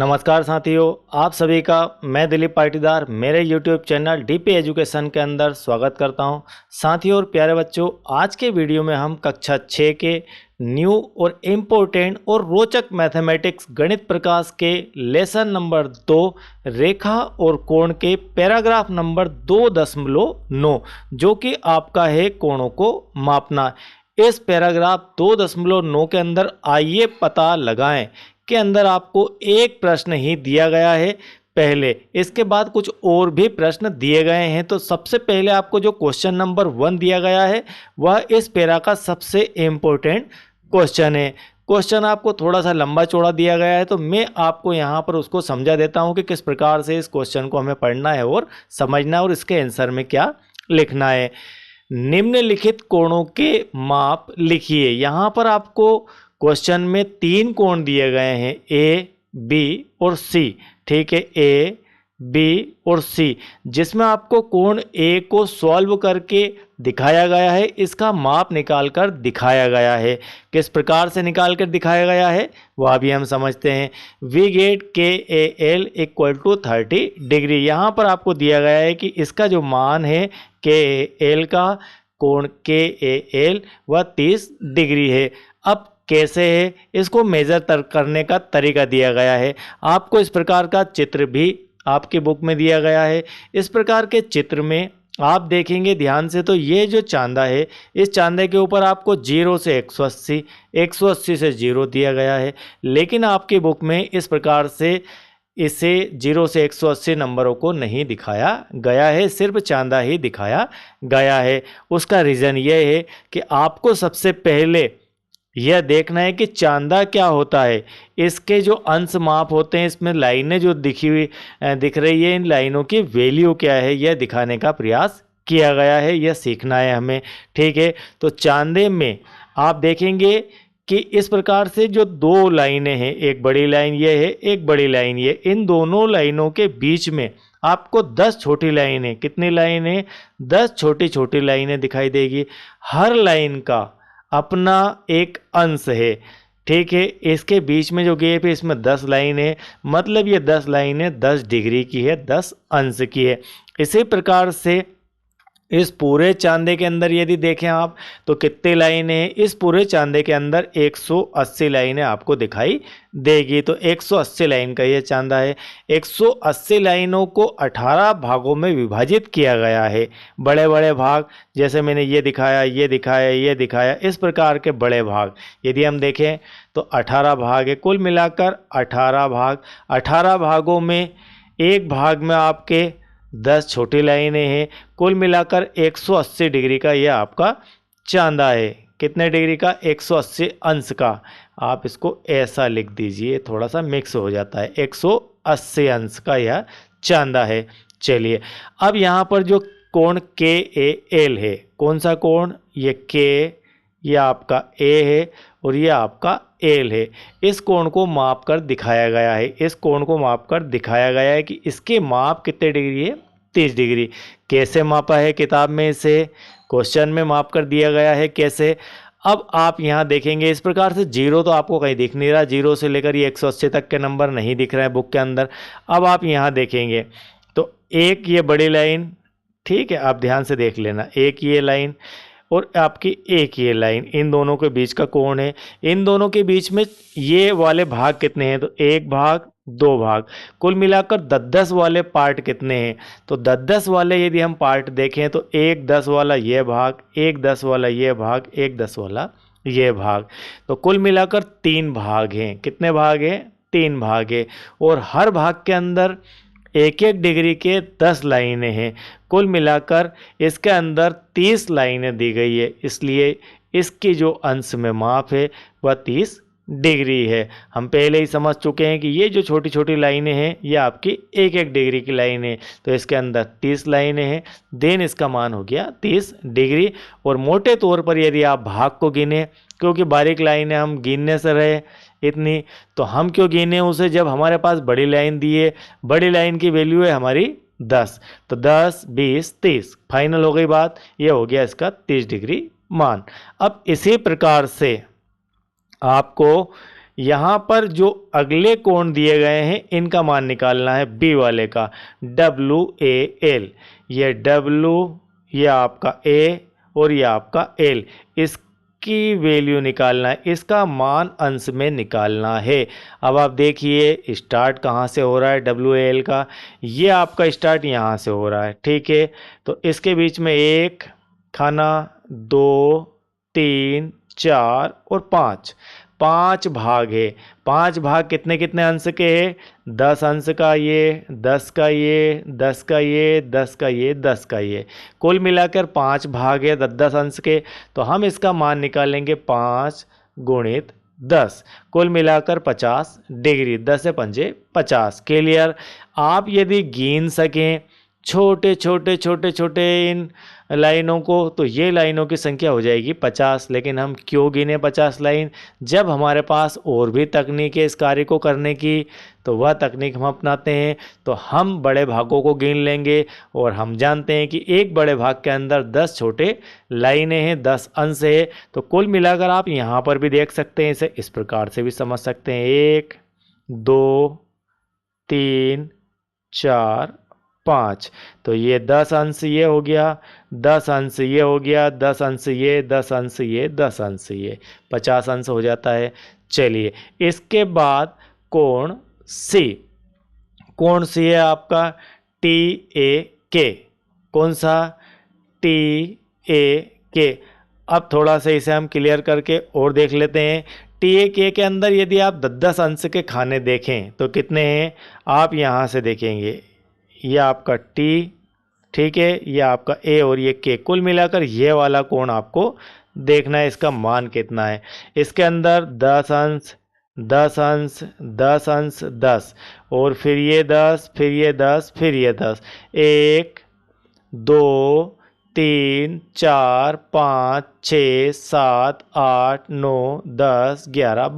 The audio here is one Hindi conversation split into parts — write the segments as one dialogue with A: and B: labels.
A: नमस्कार साथियों, आप सभी का मैं दिलीप पाटीदार मेरे YouTube चैनल डीपी एजुकेशन के अंदर स्वागत करता हूं। साथियों और प्यारे बच्चों, आज के वीडियो में हम कक्षा 6 के न्यू और इम्पोर्टेंट और रोचक मैथमेटिक्स गणित प्रकाश के लेसन नंबर 2 रेखा और कोण के पैराग्राफ नंबर 2.9 जो कि आपका है कोणों को मापना। इस पैराग्राफ 2.9 के अंदर आइए पता लगाएं के अंदर आपको एक प्रश्न ही दिया गया है। पहले इसके बाद कुछ और भी प्रश्न दिए गए हैं। तो सबसे पहले आपको जो क्वेश्चन नंबर 1 दिया गया है वह इस पैरा का सबसे इम्पोर्टेंट क्वेश्चन है। क्वेश्चन आपको थोड़ा सा लंबा चौड़ा दिया गया है, तो मैं आपको यहाँ पर उसको समझा देता हूँ कि किस प्रकार से इस क्वेश्चन को हमें पढ़ना है और समझना है और इसके आंसर में क्या लिखना है। निम्नलिखित कोणों के माप लिखिए। यहाँ पर आपको क्वेश्चन में 3 कोण दिए गए हैं, ए, बी और सी। ठीक है, ए, बी और सी, जिसमें आपको कोण ए को सॉल्व करके दिखाया गया है, इसका माप निकाल कर दिखाया गया है। किस प्रकार से निकाल कर दिखाया गया है वह भी हम समझते हैं। We get K A L equal to 30 डिग्री। यहाँ पर आपको दिया गया है कि इसका जो मान है के एल का, कोण के ए एल वह 30 डिग्री है। अब कैसे है इसको मेजर करने का तरीका दिया गया है। आपको इस प्रकार का चित्र भी आपके बुक में दिया गया है। इस प्रकार के चित्र में आप देखेंगे ध्यान से, तो ये जो चांदा है, इस चांदे के ऊपर आपको 0 से 180, 180 से 0 दिया गया है। लेकिन आपके बुक में इस प्रकार से इसे 0 से 180 नंबरों को नहीं दिखाया गया है, सिर्फ चांदा ही दिखाया गया है। उसका रीज़न ये है कि आपको सबसे पहले यह देखना है कि चांदा क्या होता है। इसके जो अंश माप होते हैं, इसमें लाइनें जो दिख रही है, इन लाइनों की वैल्यू क्या है यह दिखाने का प्रयास किया गया है, यह सीखना है हमें। ठीक है, तो चांदे में आप देखेंगे कि इस प्रकार से जो 2 लाइनें हैं, एक बड़ी लाइन ये है, एक बड़ी लाइन ये, इन दोनों लाइनों के बीच में आपको 10 छोटी लाइनें, कितनी लाइनें, 10 छोटी छोटी लाइनें दिखाई देगी। हर लाइन का अपना एक अंश है। ठीक है, इसके बीच में जो गैप है इसमें 10 लाइन है, मतलब ये 10 लाइनें 10 डिग्री की है, 10 अंश की है। इसी प्रकार से इस पूरे चांदे के अंदर यदि देखें आप तो कितने लाइनें हैं, इस पूरे चांदे के अंदर 180 लाइनें आपको दिखाई देगी। तो 180 लाइन का ये चांदा है। 180 लाइनों को 18 भागों में विभाजित किया गया है। बड़े बड़े भाग, जैसे मैंने ये दिखाया, ये दिखाया, ये दिखाया, इस प्रकार के बड़े भाग यदि हम देखें तो 18 भाग है। कुल मिलाकर 18 भाग। 18 भागों में एक भाग में आपके 10 छोटी लाइनें हैं। कुल मिलाकर 180 डिग्री का यह आपका चांदा है। कितने डिग्री का, 180 अंश का। आप इसको ऐसा लिख दीजिए, थोड़ा सा मिक्स हो जाता है। 180 अंश का यह चांदा है। चलिए, अब यहाँ पर जो कोण के ए एल है, कौन सा कोण, ये के, यह आपका ए है और यह आपका एल है। इस कोण को माप कर दिखाया गया है। इस कोण को माप कर दिखाया गया है कि इसके माप कितने डिग्री है, 30 डिग्री। कैसे मापा है किताब में, इसे क्वेश्चन में माप कर दिया गया है। कैसे, अब आप यहाँ देखेंगे इस प्रकार से 0 तो आपको कहीं दिख नहीं रहा, 0 से लेकर ये 180 तक के नंबर नहीं दिख रहे हैं बुक के अंदर। अब आप यहाँ देखेंगे तो एक ये बड़ी लाइन, ठीक है, आप ध्यान से देख लेना, एक ये लाइन और आपकी एक ये लाइन, इन दोनों के बीच का कोण है। इन दोनों के बीच में ये वाले भाग कितने हैं, तो एक भाग, 2 भाग, कुल मिलाकर 10-10 वाले पार्ट कितने हैं, तो 10-10 वाले यदि हम पार्ट देखें तो एक 10 वाला ये भाग, एक 10 वाला ये भाग, एक 10 वाला ये भाग, तो कुल मिलाकर 3 भाग हैं। कितने भाग हैं, 3 भाग हैं। और हर भाग के अंदर 1-1 डिग्री के 10 लाइनें हैं। कुल मिलाकर इसके अंदर 30 लाइनें दी गई है, इसलिए इसकी जो अंश में माप है वह 30 डिग्री है। हम पहले ही समझ चुके हैं कि ये जो छोटी छोटी लाइनें हैं ये आपकी 1-1 डिग्री की लाइन है, तो इसके अंदर 30 लाइनें हैं, देन इसका मान हो गया 30 डिग्री। और मोटे तौर पर यदि आप भाग को गिने, क्योंकि बारीक लाइनें हम गिनने से रहे इतनी, तो हम क्यों गिने उसे जब हमारे पास बड़ी लाइन दी है। बड़ी लाइन की वैल्यू है हमारी 10, तो 10, 20, 30 फाइनल हो गई बात। ये हो गया इसका 30 डिग्री मान। अब इसी प्रकार से आपको यहाँ पर जो अगले कोण दिए गए हैं इनका मान निकालना है बी वाले का, WAL। ये W, ये आपका A और ये आपका L, इसकी वैल्यू निकालना है, इसका मान अंश में निकालना है। अब आप देखिए स्टार्ट कहाँ से हो रहा है WAL का, ये आपका स्टार्ट यहाँ से हो रहा है, ठीक है। तो इसके बीच में 1 खाना, 2, 3, 4 और 5 भाग है। 5 भाग कितने कितने अंश के हैं? 10 अंश का ये, 10 का ये, 10 का ये, 10 का ये, 10 का ये, कुल मिलाकर 5 भाग है 10 अंश के। तो हम इसका मान निकालेंगे 5 गुणित 10, कुल मिलाकर 50 डिग्री, 10 से 5 50। क्लियर? आप यदि गिन सकें छोटे छोटे छोटे छोटे इन लाइनों को तो ये लाइनों की संख्या हो जाएगी 50। लेकिन हम क्यों गिने 50 लाइन? जब हमारे पास और भी तकनीक है इस कार्य को करने की, तो वह तकनीक हम अपनाते हैं। तो हम बड़े भागों को गिन लेंगे और हम जानते हैं कि एक बड़े भाग के अंदर 10 छोटे लाइनें हैं, 10 अंश है। तो कुल मिलाकर आप यहाँ पर भी देख सकते हैं, इसे इस प्रकार से भी समझ सकते हैं, 1, 2, 3, 4, 5। तो ये 10 अंश ये हो गया, 10 अंश ये हो गया, 10 अंश ये, 10 अंश ये, 10 अंश ये, 50 अंश हो जाता है। चलिए इसके बाद कोण C, कोण C है आपका TAK। कौन सा? TAK। अब थोड़ा सा इसे हम क्लियर करके और देख लेते हैं। TAK के अंदर यदि आप 10 अंश के खाने देखें तो कितने हैं? आप यहाँ से देखेंगे, ये आपका T, ठीक है, ये आपका A और ये K, कुल मिलाकर ये वाला कोण आपको देखना है, इसका मान कितना है। इसके अंदर 10 अंश, 10 अंश, 10 अंश, 10 और फिर ये 10, फिर ये 10, फिर ये 10, 1, 2, 3, 4, 5, 6, 7, 8, 9, 10, 11,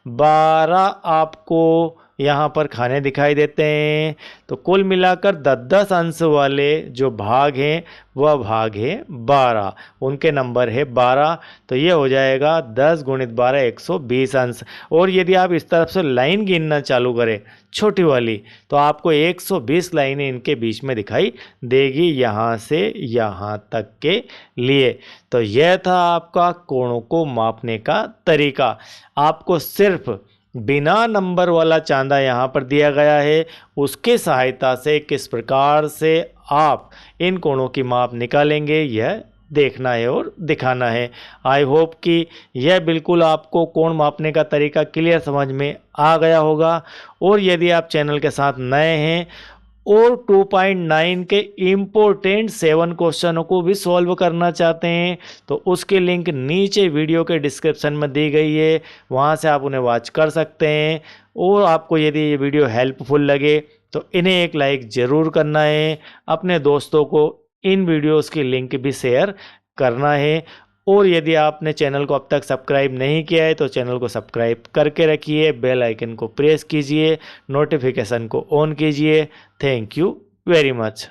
A: 12 आपको यहाँ पर खाने दिखाई देते हैं। तो कुल मिलाकर 10 अंश वाले जो भाग हैं वह भाग है 12, उनके नंबर है 12। तो ये हो जाएगा 10 गुणित 12 120 अंश। और यदि आप इस तरफ से लाइन गिनना चालू करें छोटी वाली, तो आपको 120 लाइनें इनके बीच में दिखाई देगी, यहाँ से यहाँ तक के लिए। तो यह था आपका कोणों को मापने का तरीका। आपको सिर्फ बिना नंबर वाला चांदा यहाँ पर दिया गया है, उसके सहायता से किस प्रकार से आप इन कोणों की माप निकालेंगे यह देखना है और दिखाना है। आई होप कि यह बिल्कुल आपको कोण मापने का तरीका क्लियर समझ में आ गया होगा। और यदि आप चैनल के साथ नए हैं और 2.9 के इम्पोर्टेंट 7 क्वेश्चनों को भी सॉल्व करना चाहते हैं, तो उसकी लिंक नीचे वीडियो के डिस्क्रिप्शन में दी गई है, वहां से आप उन्हें वॉच कर सकते हैं। और आपको यदि ये वीडियो हेल्पफुल लगे तो इन्हें एक लाइक ज़रूर करना है, अपने दोस्तों को इन वीडियोस की लिंक भी शेयर करना है। और यदि आपने चैनल को अब तक सब्सक्राइब नहीं किया है तो चैनल को सब्सक्राइब करके रखिए, बेल आइकन को प्रेस कीजिए, नोटिफिकेशन को ऑन कीजिए। Thank you very much.